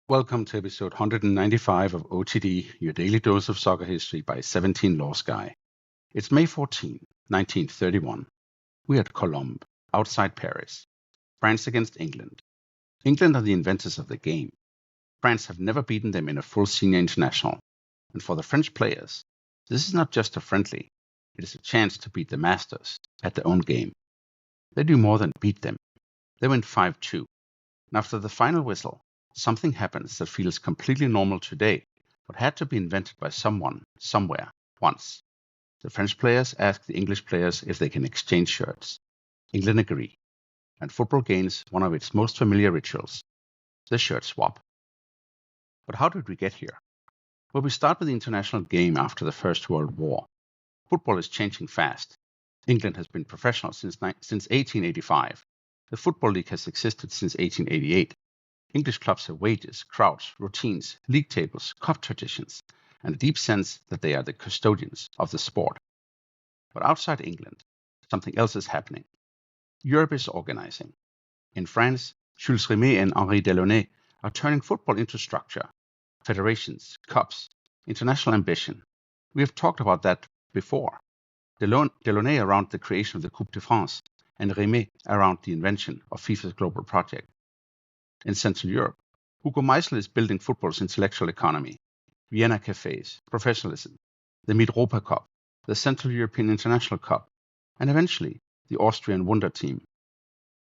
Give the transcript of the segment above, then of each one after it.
Welcome to episode 195 of OTD, your daily dose of soccer history by 17 Laws Guy. It's May 14, 1931. We're at Colombes, outside Paris. France against England. England are the inventors of the game. France have never beaten them in a full senior international. And for the French players, this is not just a friendly, it is a chance to beat the masters at their own game. They do more than beat them. They win 5-2. And after the final whistle, something happens that feels completely normal today, but had to be invented by someone, somewhere, once. The French players ask the English players if they can exchange shirts. England agree, and football gains one of its most familiar rituals, the shirt swap. But how did we get here? Well, we start with the international game after the First World War. Football is changing fast. England has been professional since 1885. The Football League has existed since 1888. English clubs have wages, crowds, routines, league tables, cup traditions, and a deep sense that they are the custodians of the sport. But outside England, something else is happening. Europe is organizing. In France, Jules Rimet and Henri Delaunay are turning football into structure. Federations, cups, international ambition. We have talked about that before. Delaunay around the creation of the Coupe de France, and Rimet around the invention of FIFA's global project. In Central Europe, Hugo Meisl is building football's intellectual economy. Vienna cafes, professionalism, the Mitropa Cup, the Central European International Cup, and eventually the Austrian Wunder team.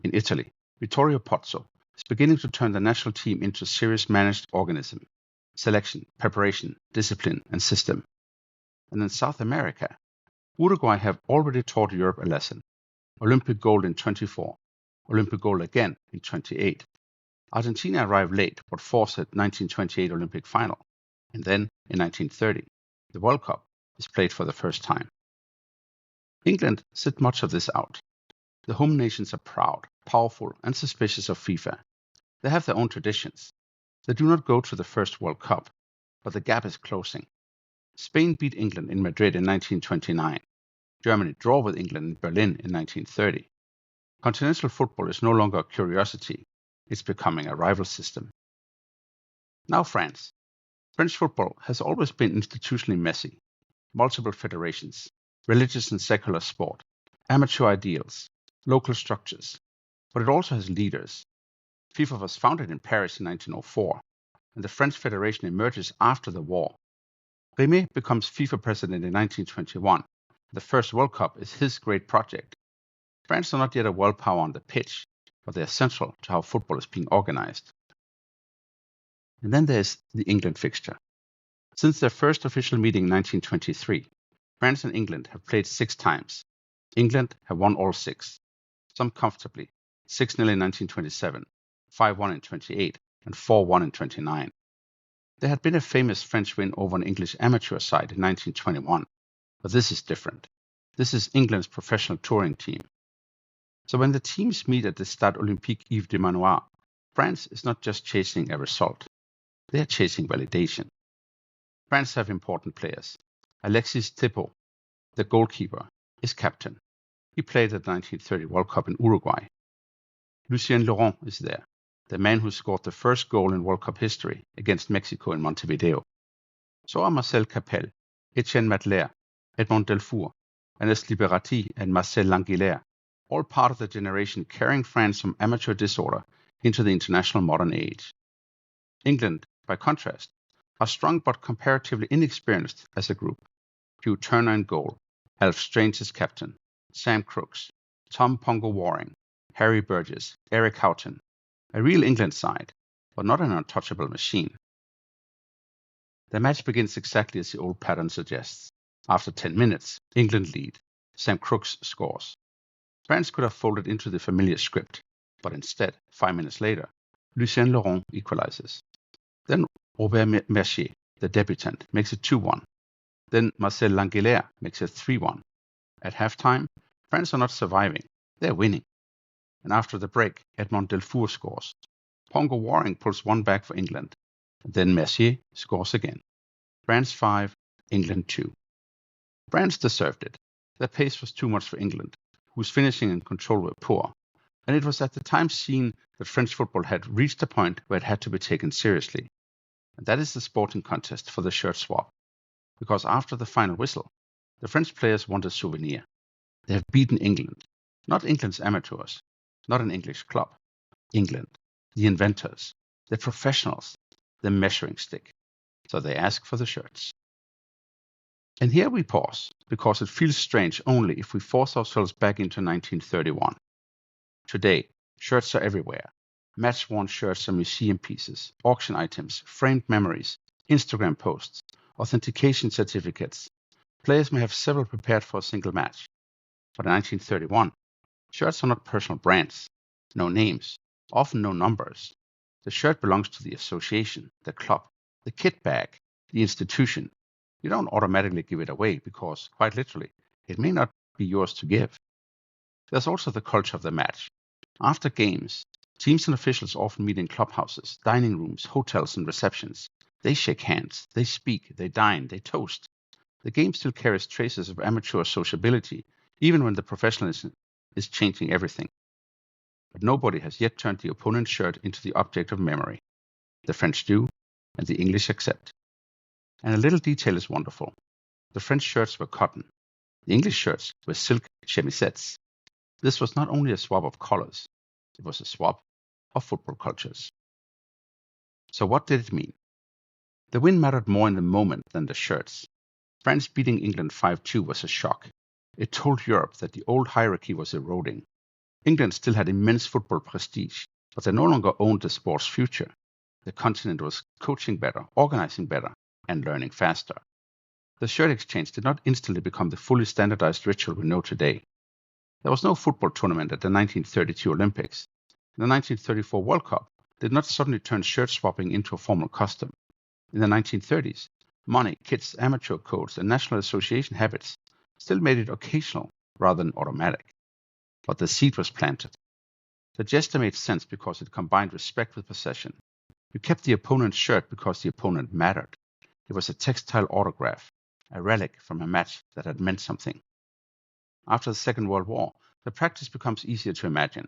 In Italy, Vittorio Pozzo is beginning to turn the national team into a serious managed organism. Selection, preparation, discipline, and system. And in South America, Uruguay have already taught Europe a lesson. Olympic gold in 24, Olympic gold again in 28. Argentina arrived late but forced the 1928 Olympic final, and then, in 1930, the World Cup is played for the first time. England sit much of this out. The home nations are proud, powerful, and suspicious of FIFA. They have their own traditions. They do not go to the first World Cup, but the gap is closing. Spain beat England in Madrid in 1929. Germany draw with England in Berlin in 1930. Continental football is no longer a curiosity. It's becoming a rival system. Now France. French football has always been institutionally messy. Multiple federations, religious and secular sport, amateur ideals, local structures. But it also has leaders. FIFA was founded in Paris in 1904, and the French Federation emerges after the war. Rimet becomes FIFA president in 1921. The first World Cup is his great project. France are not yet a world power on the pitch, but they are central to how football is being organized. And then there's the England fixture. Since their first official meeting in 1923, France and England have played 6 times. England have won all 6, some comfortably, 6-0 in 1927, 5-1 in 28, and 4-1 in 29. There had been a famous French win over an English amateur side in 1921, but this is different. This is England's professional touring team. So when the teams meet at the Stade Olympique Yves de Manoir, France is not just chasing a result. They are chasing validation. France have important players. Alexis Thibault, the goalkeeper, is captain. He played at the 1930 World Cup in Uruguay. Lucien Laurent is there, the man who scored the first goal in World Cup history against Mexico in Montevideo. So are Marcel Capel, Etienne Matler, Edmond Delfour, Ernest Liberati, and Marcel Languillère, all part of the generation carrying France from amateur disorder into the international modern age. England, by contrast, are strong but comparatively inexperienced as a group. Hugh Turner in goal, Alf Strange as captain, Sam Crooks, Tom Pongo Waring, Harry Burgess, Eric Houghton. A real England side, but not an untouchable machine. The match begins exactly as the old pattern suggests. After 10 minutes, England lead. Sam Crooks scores. France could have folded into the familiar script, but instead, 5 minutes later, Lucien Laurent equalizes. Then Robert Mercier, the debutant, makes it 2-1. Then Marcel Languillère makes it 3-1. At halftime, France are not surviving, they're winning. And after the break, Edmond Delfour scores. Pongo Waring pulls one back for England. And then Mercier scores again. France 5, England 2. France deserved it. Their pace was too much for England, whose finishing and control were poor. and it was at the time seen that French football had reached a point where it had to be taken seriously. And that is the sporting contest for the shirt swap. Because after the final whistle, the French players want a souvenir. They have beaten England, not England's amateurs, not an English club. England, the inventors, the professionals, the measuring stick. So they ask for the shirts. And here we pause, because it feels strange only if we force ourselves back into 1931. Today, shirts are everywhere. Match-worn shirts are museum pieces, auction items, framed memories, Instagram posts, authentication certificates. Players may have several prepared for a single match. But in 1931, shirts are not personal brands, no names, often no numbers. The shirt belongs to the association, the club, the kit bag, the institution. You don't automatically give it away because, quite literally, it may not be yours to give. There's also the culture of the match. After games, teams and officials often meet in clubhouses, dining rooms, hotels, and receptions. They shake hands, they speak, they dine, they toast. The game still carries traces of amateur sociability, even when the professionalism is changing everything. But nobody has yet turned the opponent's shirt into the object of memory. The French do, and the English accept. And a little detail is wonderful. The French shirts were cotton. The English shirts were silk chemisettes. This was not only a swap of colors, it was a swap of football cultures. So what did it mean? The win mattered more in the moment than the shirts. France beating England 5-2 was a shock. It told Europe that the old hierarchy was eroding. England still had immense football prestige, but they no longer owned the sport's future. The continent was coaching better, organizing better, and learning faster. The shirt exchange did not instantly become the fully standardized ritual we know today. There was no football tournament at the 1932 Olympics. The 1934 World Cup did not suddenly turn shirt swapping into a formal custom. In the 1930s, money, kits, amateur codes, and national association habits still made it occasional rather than automatic. But the seed was planted. The gesture made sense because it combined respect with possession. You kept the opponent's shirt because the opponent mattered. It was a textile autograph, a relic from a match that had meant something. After the Second World War, the practice becomes easier to imagine.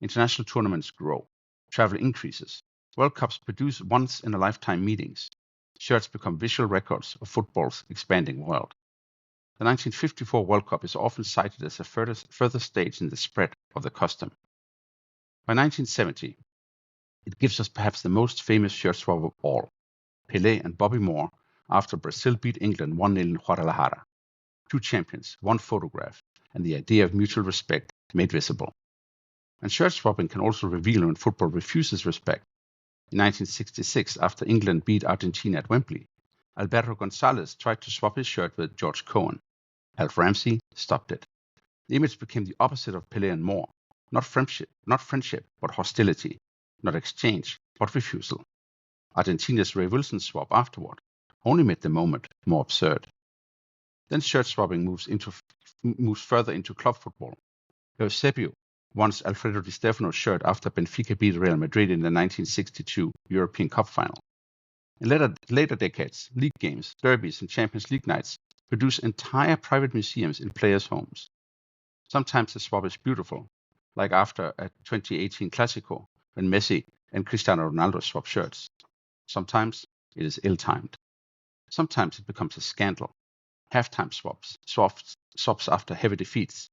International tournaments grow. Travel increases. World Cups produce once-in-a-lifetime meetings. Shirts become visual records of football's expanding world. The 1954 World Cup is often cited as a further stage in the spread of the custom. By 1970, it gives us perhaps the most famous shirt swap of all, Pelé and Bobby Moore after Brazil beat England 1-0 in Guadalajara. Two champions, one photograph, and the idea of mutual respect made visible. And shirt swapping can also reveal when football refuses respect. In 1966, after England beat Argentina at Wembley, Alberto Gonzalez tried to swap his shirt with George Cohen. Alf Ramsey stopped it. The image became the opposite of Pelé and Moore. Not friendship, but hostility. Not exchange, but refusal. Argentina's Ray Wilson swap afterward only made the moment more absurd. Then shirt swapping moves further into club football. Eusebio wants Alfredo Di Stefano's shirt after Benfica beat Real Madrid in the 1962 European Cup final. In later decades, league games, derbies, and Champions League nights produce entire private museums in players' homes. Sometimes the swap is beautiful, like after a 2018 Clasico, when Messi and Cristiano Ronaldo swap shirts. Sometimes it is ill-timed. Sometimes it becomes a scandal. Halftime swaps after heavy defeats,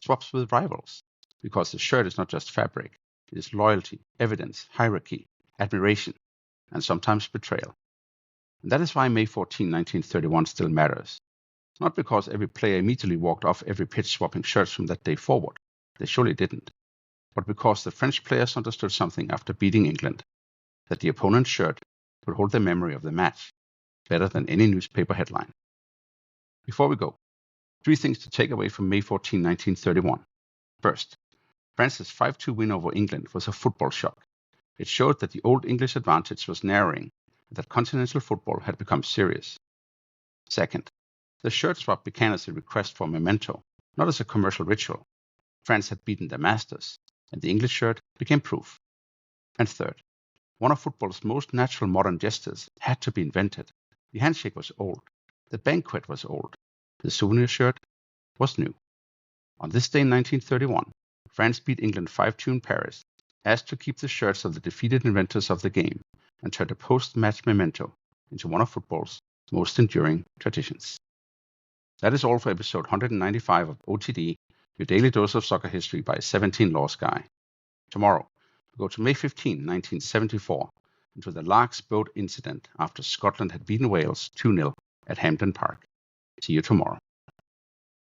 swaps with rivals, because the shirt is not just fabric, it is loyalty, evidence, hierarchy, admiration, and sometimes betrayal. And that is why May 14, 1931 still matters. Not because every player immediately walked off every pitch swapping shirts from that day forward. They surely didn't. But because the French players understood something after beating England, that the opponent's shirt would hold the memory of the match better than any newspaper headline. Before we go, 3 things to take away from May 14, 1931. First, France's 5-2 win over England was a football shock. It showed that the old English advantage was narrowing and that continental football had become serious. Second, the shirt swap began as a request for a memento, not as a commercial ritual. France had beaten the masters, and the English shirt became proof. And third, one of football's most natural modern gestures had to be invented. The handshake was old. The banquet was old. The souvenir shirt was new. On this day in 1931, France beat England 5-2 in Paris, asked to keep the shirts of the defeated inventors of the game, and turned a post-match memento into one of football's most enduring traditions. That is all for episode 195 of OTD, your daily dose of soccer history by a 17 lost guy. Tomorrow, we go to May 15, 1974, and to the Lark's boat incident after Scotland had beaten Wales 2-0 at Hampden Park. See you tomorrow.